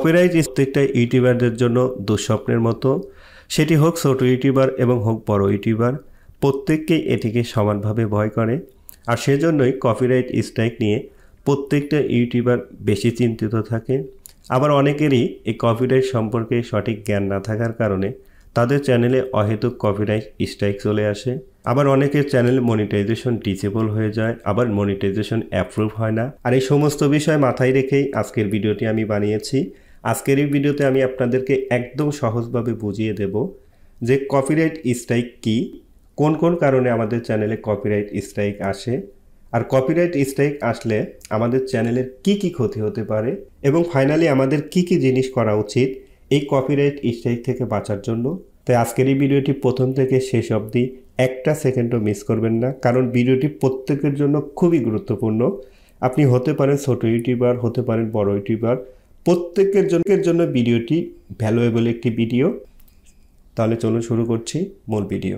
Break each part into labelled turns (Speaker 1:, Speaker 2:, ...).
Speaker 1: Copyright প্রত্যেকটা ইউটিউবারদের জন্য দুঃস্বপ্নের মতো, সেটি হোক ছোট ইউটিউবার এবং হোক বড় ইউটিউবার, প্রত্যেককেই এটিকে সমানভাবে ভয় করে। আর সেজন্যই কপিরাইট স্ট্রাইক নিয়ে প্রত্যেকটা ইউটিউবার বেশি চিন্তিত থাকে। আবার অনেকেরই এই কপিরাইট সম্পর্কে সঠিক জ্ঞান না থাকার কারণে তাদের চ্যানেলে অহেতুক কপিরাইট স্ট্রাইক চলে আসে। আবার অনেকের চ্যানেল মনিটাইজেশন ডিসেবল হয়ে যায়, আবার মনিটাইজেশন অ্যাপ্রুভ হয় না। আর এই সমস্ত বিষয় মাথায় রেখেই আজকের ভিডিওটি আমি বানিয়েছি। আজকের এই ভিডিওতে আমি আপনাদেরকে একদম সহজভাবে বুঝিয়ে দেব যে কপিরাইট স্ট্রাইক কী, কোন কোন কারণে আমাদের চ্যানেলে কপিরাইট স্ট্রাইক আসে, আর কপিরাইট স্ট্রাইক আসলে আমাদের চ্যানেলের কি কি ক্ষতি হতে পারে, এবং ফাইনালি আমাদের কি কি জিনিস করা উচিত এই কপিরাইট স্ট্রাইক থেকে বাঁচার জন্য। তাই আজকের এই ভিডিওটি প্রথম থেকে শেষ অবধি একটা সেকেন্ডও মিস করবেন না, কারণ ভিডিওটি প্রত্যেকের জন্য খুবই গুরুত্বপূর্ণ। আপনি হতে পারেন ছোট ইউটিউবার, হতে পারেন বড় ইউটিউবার, প্রত্যেকের জন্য ভিডিওটি ভ্যালুয়েবল একটি ভিডিও। তাহলে চলুন শুরু করছি মূল ভিডিও।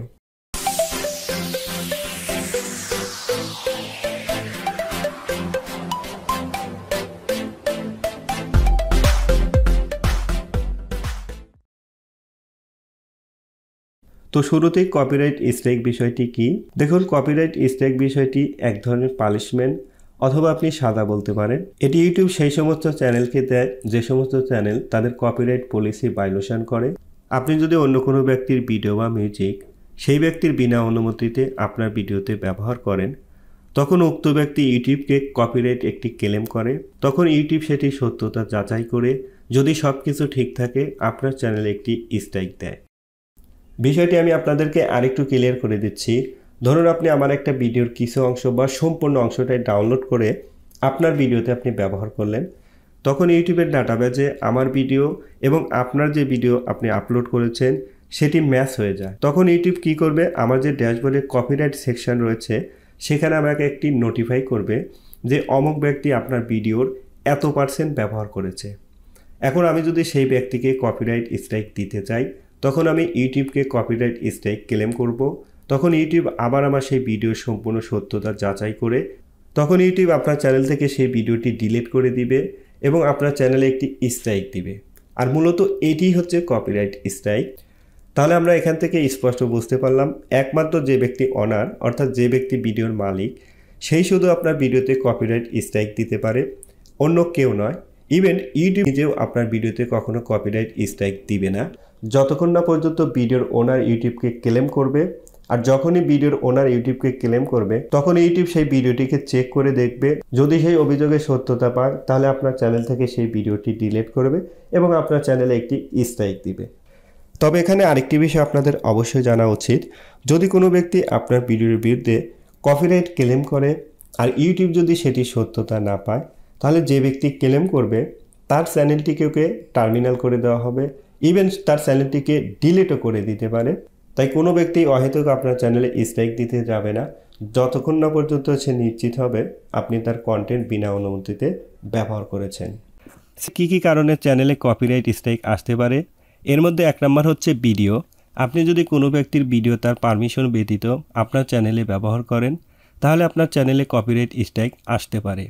Speaker 1: তো শুরুতেই কপিরাইট স্ট্রাইক বিষয়টি কি? দেখুন, কপিরাইট স্ট্রাইক বিষয়টি এক ধরনের পানিশমেন্ট, অথবা আপনি সাজা বলতে পারেন। এটি ইউটিউব সেই সমস্ত চ্যানেলকে দেয় যে সমস্ত চ্যানেল তাদের কপিরাইট পলিসি ভায়োলেশন করে। আপনি যদি অন্য কোনো ব্যক্তির ভিডিও বা মিউজিক সেই ব্যক্তির বিনা অনুমতিতে আপনার ভিডিওতে ব্যবহার করেন, তখন উক্ত ব্যক্তি ইউটিউবকে কপিরাইট একটি ক্লেম করে। তখন ইউটিউব সেটি সত্যতা যাচাই করে যদি সব কিছু ঠিক থাকে আপনার চ্যানেলে একটি স্ট্রাইক দেয়। বিষয়টি আমি আপনাদেরকে আরেকটু ক্লিয়ার করে দিচ্ছি। ধরুন আপনি আমার একটা ভিডিওর কিছু অংশ বা সম্পূর্ণ অংশটাই ডাউনলোড করে আপনার ভিডিওতে আপনি ব্যবহার করলেন, তখন ইউটিউবের ডাটাবেজে আমার ভিডিও এবং আপনার যে ভিডিও আপনি আপলোড করেছেন সেটি ম্যাচ হয়ে যায়। তখন ইউটিউব কি করবে, আমার যে ড্যাশবোর্ডে কপিরাইট সেকশন রয়েছে সেখানে আমাকে একটি নোটিফাই করবে যে অমুক ব্যক্তি আপনার ভিডিওর এত% ব্যবহার করেছে। এখন আমি যদি সেই ব্যক্তিকে কপিরাইট স্ট্রাইক দিতে চাই, তখন আমি ইউটিউবকে কপিরাইট স্ট্রাইক ক্লেম করব। তখন ইউটিউব আবার আমার সেই ভিডিওর সম্পূর্ণ সত্যতা যাচাই করে তখন ইউটিউব আপনার চ্যানেল থেকে সেই ভিডিওটি ডিলিট করে দিবে এবং আপনার চ্যানেলে একটি স্ট্রাইক দিবে। আর মূলত এটি হচ্ছে কপিরাইট স্ট্রাইক। তাহলে আমরা এখান থেকে স্পষ্ট বুঝতে পারলাম, একমাত্র যে ব্যক্তি অনার, অর্থাৎ যে ব্যক্তি ভিডিওর মালিক, সেই শুধু আপনার ভিডিওতে কপিরাইট স্ট্রাইক দিতে পারে, অন্য কেউ নয়। ইভেন ইউটিউব নিজেও আপনার ভিডিওতে কখনো কপিরাইট স্ট্রাইক দিবে না যতক্ষণ না পর্যন্ত ভিডিওর ওনার ইউটিউবকে ক্লেম করবে। আর যখনই ভিডিওর ওনার ইউটিউবকে ক্লেম করবে তখন ইউটিউব সেই ভিডিওটিকে চেক করে দেখবে, যদি সেই অভিযোগের সত্যতা পায় তাহলে আপনার চ্যানেল থেকে সেই ভিডিওটি ডিলিট করবে এবং আপনার চ্যানেলে একটি স্ট্রাইক দিবে। তবে এখানে আরেকটি বিষয় আপনাদের অবশ্যই জানা উচিত, যদি কোনো ব্যক্তি আপনার ভিডিওর বিরুদ্ধে কপিরাইট ক্লেম করে আর ইউটিউব যদি সেটি সত্যতা না পায়, তাহলে যে ব্যক্তি ক্লেম করবে তার চ্যানেলটিকে টার্মিনাল করে দেওয়া হবে, ইভেন তার চ্যানেলটিকে ডিলিটও করে দিতে পারে। তাই কোনো ব্যক্তি অহেতুক আপনার চ্যানেলে স্ট্রাইক দিতে যাবে না যতক্ষণ না পর্যন্ত সে নিশ্চিত হবে আপনি তার কন্টেন্ট বিনা অনুমতিতে ব্যবহার করেছেন। কী কী কারণে চ্যানেলে কপিরাইট স্ট্রাইক আসতে পারে? এর মধ্যে এক নম্বর হচ্ছে ভিডিও। আপনি যদি কোনো ব্যক্তির ভিডিও তার পারমিশন ব্যতীত আপনার চ্যানেলে ব্যবহার করেন, তাহলে আপনার চ্যানেলে কপিরাইট স্ট্রাইক আসতে পারে।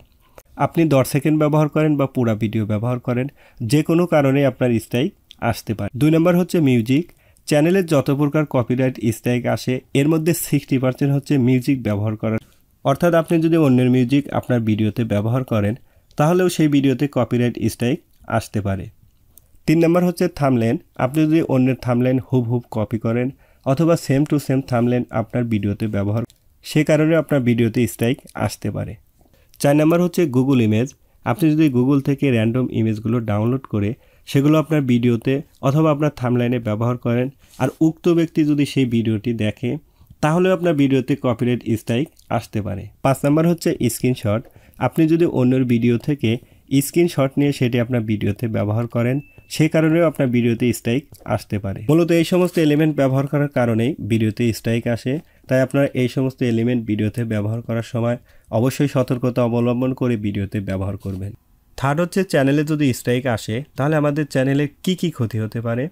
Speaker 1: আপনি 10 সেকেন্ড ব্যবহার করেন বা পুরা ভিডিও ব্যবহার করেন, যে কোনো কারণে আপনার স্ট্রাইক আসতে পারে। 2 নম্বর হচ্ছে মিউজিক। চ্যানেলের যত প্রকার কপিরাইট স্ট্রাইক আসে এর মধ্যে 60% হচ্ছে মিউজিক ব্যবহার করার। অর্থাৎ আপনি যদি অন্যের মিউজিক আপনার ভিডিওতে ব্যবহার করেন তাহলেও সেই ভিডিওতে কপিরাইট স্ট্রাইক আসতে পারে। 3 নম্বর হচ্ছে থাম্বনেল। আপনি যদি অন্যের থাম্বনেল হুবহুব কপি করেন অথবা সেম টু সেম থাম্বনেল আপনার ভিডিওতে ব্যবহার, সে কারণে আপনার ভিডিওতে স্ট্রাইক আসতে পারে। 4 নম্বর হচ্ছে গুগল ইমেজ। আপনি যদি গুগল থেকে র্যান্ডম ইমেজগুলো ডাউনলোড করে সেগুলো আপনার ভিডিওতে অথবা আপনার থাম্বনেইলে ব্যবহার করেন আর উক্ত ব্যক্তি যদি সেই ভিডিওটি দেখে, তাহলে আপনার ভিডিওতে কপিরাইট স্ট্রাইক আসতে পারে। 5 নম্বর হচ্ছে স্ক্রিনশট। আপনি যদি অন্যের ভিডিও থেকে স্ক্রিনশট নিয়ে সেটি আপনার ভিডিওতে ব্যবহার করেন, সে কারণেও আপনার ভিডিওতে স্ট্রাইক আসতে পারে। মূলত এই সমস্ত এলিমেন্ট ব্যবহার করার কারণেই ভিডিওতে স্ট্রাইক আসে। তাই আপনারা এই সমস্ত এলিমেন্ট ভিডিওতে ব্যবহার করার সময় অবশ্যই সতর্কতা অবলম্বন করে ভিডিওতে ব্যবহার করবেন। থার্ড হচ্ছে চ্যানেলে যদি স্ট্রাইক আসে তাহলে আমাদের চ্যানেলে কি কি ক্ষতি হতে পারে।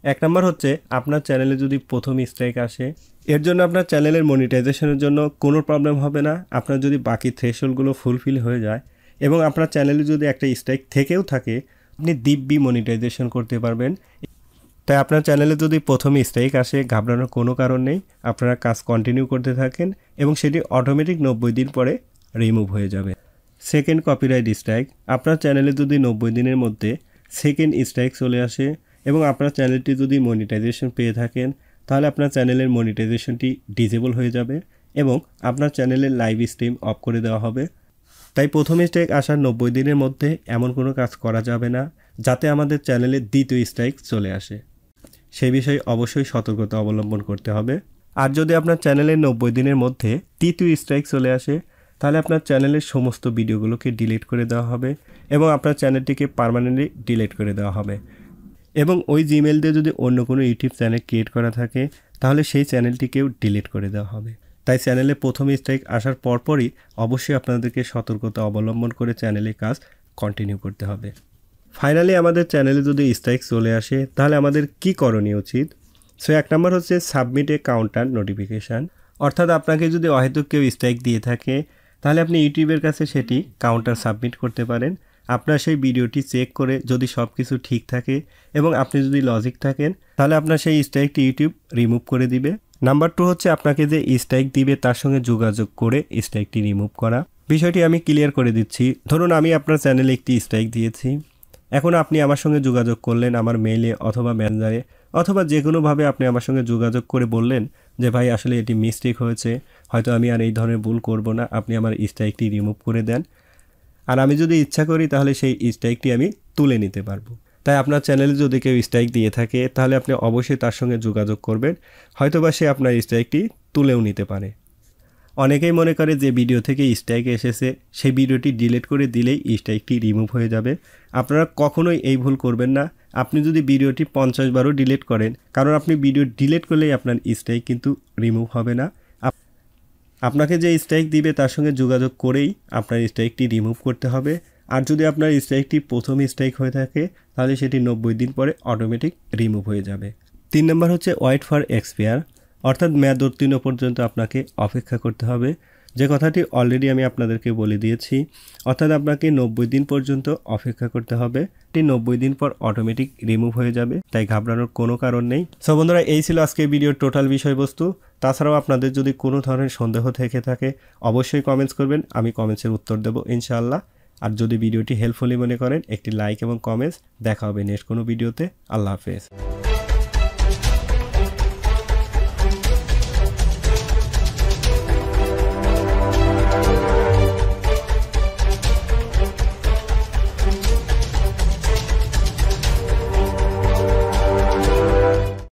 Speaker 1: 1 নম্বর হচ্ছে আপনার চ্যানেলে যদি প্রথম স্ট্রাইক আসে, এর জন্য আপনার চ্যানেলের মনিটাইজেশনের জন্য কোনো প্রবলেম হবে না। আপনার যদি বাকি থ্রেশহোল্ডগুলো ফুলফিল হয়ে যায় এবং আপনার চ্যানেলে যদি একটা স্ট্রাইক থেকেও থাকে, আপনি দিব্যি মনিটাইজেশন করতে পারবেন। তাই আপনার চ্যানেলে যদি প্রথমে স্ট্রাইক আসে ঘাবড়ানোর কোনো কারণ নেই, আপনারা কাজ কন্টিনিউ করতে থাকেন এবং সেটি অটোমেটিক 90 দিন পরে রিমুভ হয়ে যাবে। সেকেন্ড কপিরাইট স্ট্রাইক, আপনার চ্যানেলে যদি 90 দিনের মধ্যে সেকেন্ড স্ট্রাইক চলে আসে এবং আপনার চ্যানেলটি যদি মনিটাইজেশন পেয়ে থাকেন তাহলে আপনার চ্যানেলের মনিটাইজেশনটি ডিসেবল হয়ে যাবে এবং আপনার চ্যানেলের লাইভ স্ট্রিম অফ করে দেওয়া হবে। তাই প্রথম স্ট্রাইক আসার 90 দিনের মধ্যে এমন কোনো কাজ করা যাবে না যাতে আমাদের চ্যানেলে দ্বিতীয় স্ট্রাইক চলে আসে। সেই বিষয়ে অবশ্যই সতর্কতা অবলম্বন করতে হবে। আর যদি আপনার চ্যানেলের 90 দিনের মধ্যে তৃতীয় স্ট্রাইক চলে আসে তাহলে আপনার চ্যানেলের সমস্ত ভিডিওগুলোকে ডিলিট করে দেওয়া হবে এবং আপনার চ্যানেলটিকে পার্মানেন্টলি ডিলিট করে দেওয়া হবে। এবং ওই জিমেল দিয়ে যদি অন্য কোনো ইউটিউব চ্যানেল ক্রিয়েট করা থাকে তাহলে সেই চ্যানেলটিকেও ডিলিট করে দেওয়া হবে। তাই চ্যানেলে প্রথম স্ট্রাইক আসার পরপরই অবশ্যই আপনাদেরকে সতর্কতা অবলম্বন করে চ্যানেলে কাজ কন্টিনিউ করতে হবে। ফাইনালি আমাদের চ্যানেলে যদি স্ট্রাইক চলে আসে তাহলে আমাদের কি করণীয় উচিত? সো 1 নম্বর হচ্ছে সাবমিট এ কাউন্টার নোটিফিকেশান। অর্থাৎ আপনাকে যদি অহেতুক কেউ স্ট্রাইক দিয়ে থাকে তাহলে আপনি ইউটিউবের কাছে সেটি কাউন্টার সাবমিট করতে পারেন। আপনার সেই ভিডিওটি চেক করে যদি সব কিছু ঠিক থাকে এবং আপনি যদি লজিক থাকেন তাহলে আপনার সেই স্ট্রাইকটি ইউটিউব রিমুভ করে দিবে। নাম্বার 2 হচ্ছে আপনাকে যে স্ট্রাইক দিবে তার সঙ্গে যোগাযোগ করে স্ট্রাইকটি রিমুভ করা। বিষয়টি আমি ক্লিয়ার করে দিচ্ছি। ধরুন আমি আপনার চ্যানেলে একটি স্ট্রাইক দিয়েছি, এখন আপনি আমার সঙ্গে যোগাযোগ করলেন আমার মেইলে অথবা মেসেঞ্জারে অথবা যে কোনোভাবে আপনি আমার সঙ্গে যোগাযোগ করে বললেন যে ভাই আসলে এটি মিস্টেক হয়েছে, হয়তো আমি আর এই ধরনের ভুল করব না, আপনি আমার স্ট্রাইকটি রিমুভ করে দেন। আর আমি যদি ইচ্ছা করি তাহলে সেই স্ট্রাইকটি আমি তুলে নিতে পারবো। তাই আপনার চ্যানেলে যদি কেউ স্ট্রাইক দিয়ে থাকে তাহলে আপনি অবশ্যই তার সঙ্গে যোগাযোগ করবেন, হয়তোবা সে আপনার স্ট্রাইকটি তুলেও নিতে পারে। অনেকেই মনে করে যে ভিডিও থেকে স্ট্রাইক এসেছে সেই ভিডিওটি ডিলিট করে দিলেই স্ট্রাইকটি রিমুভ হয়ে যাবে। আপনারা কখনোই এই ভুল করবেন না। আপনি যদি ভিডিওটি 50 বারও ডিলিট করেন, কারণ আপনি ভিডিও ডিলিট করলেই আপনার স্ট্রাইক কিন্তু রিমুভ হবে না। আপনাকে যে স্ট্রাইক দিবে তার সঙ্গে যোগাযোগ করেই আপনার স্ট্রাইকটি রিমুভ করতে হবে। আর যদি আপনার স্ট্রাইকটি প্রথম স্ট্রাইক হয়ে থাকে তাহলে সেটি 90 দিন পরে অটোমেটিক রিমুভ হয়ে যাবে। 3 নম্বর হচ্ছে ওয়েট ফর এক্সপায়ার, অর্থাৎ মেয়াদ উত্তীর্ণ পর্যন্ত আপনাকে অপেক্ষা করতে হবে। যে কথাটি অলরেডি আমি আপনাদেরকে বলে দিয়েছি, অর্থাৎ আপনাকে 90 দিন পর্যন্ত অপেক্ষা করতে হবে। এটি 90 দিন পর অটোমেটিক রিমুভ হয়ে যাবে, তাই ঘাবড়ানোর কোনো কারণ নেই। সো বন্ধুরা, এই ছিল আজকে ভিডিওর টোটাল বিষয়বস্তু। তাছাড়াও আপনাদের যদি কোনো ধরনের সন্দেহ থেকে থাকে অবশ্যই কমেন্টস করবেন, আমি কমেন্টসের উত্তর দেবো ইনশাআল্লাহ। আর যদি ভিডিওটি হেল্পফুলি মনে করেন একটি লাইক এবং কমেন্টস। দেখা হবে নেক্সট কোনো ভিডিওতে। আল্লাহ হাফেজ।